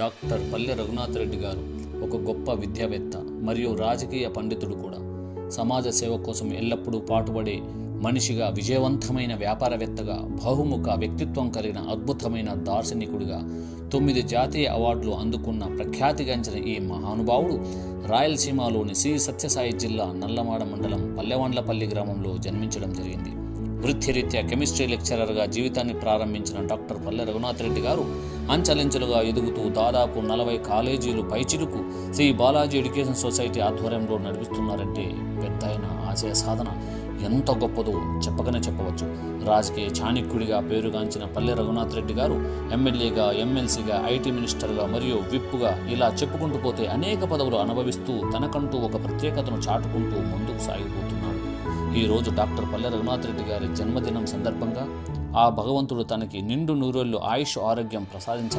Doctor Palle Raghunath Reddy గారు ఒక గొప్ప విద్యావేత్త మరియు రాజకీయ పండితుడు కూడా. సమాజ సేవ కోసం ఎల్లప్పుడూ పాటుపడే మనిషిగా, విజయవంతమైన వ్యాపారవేత్తగా, బహుముఖ వ్యక్తిత్వం కలిగిన అద్భుతమైన దార్శనికుడిగా 9 జాతీయ అవార్డులు అందుకున్న ప్రఖ్యాతిగాంచిన ఈ మహానుభావుడు రాయలసీమలోని శ్రీ సత్యసాయి జిల్లా నల్లమాడ మండలం పల్లెవండ్లపల్లి గ్రామంలో జన్మించడం జరిగింది. వృత్తిరీత్యా కెమిస్ట్రీ లెక్చరర్గా జీవితాన్ని ప్రారంభించిన డాక్టర్ పల్లె రఘునాథ్ రెడ్డి గారు అంచెలంచెలుగా ఎదుగుతూ దాదాపు 40 కాలేజీలు పైచిలుకు శ్రీ బాలాజీ ఎడ్యుకేషన్ సొసైటీ ఆధ్వర్యంలో నడిపిస్తున్నారంటే పెద్దయిన ఆశయ సాధన ఎంత గొప్పదో చెప్పకనే చెప్పవచ్చు. రాజకీయ చాణక్యుడిగా పేరుగాంచిన పల్లె రఘునాథ్ రెడ్డి గారు ఎమ్మెల్యేగా, ఎమ్మెల్సీగా, ఐటీ మినిస్టర్గా మరియు విప్గా ఇలా చెప్పుకుంటూ పోతే అనేక పదవులు అనుభవిస్తూ తనకంటూ ఒక ప్రత్యేకతను చాటుకుంటూ ముందుకు సాగిపోతున్నాడు. ఈరోజు డాక్టర్ పల్లె రఘునాథ్ రెడ్డి గారి జన్మదినం సందర్భంగా ఆ భగవంతుడు తనకి నిండు నూరేళ్లు ఆయుష్ ఆరోగ్యం ప్రసాదించాలి.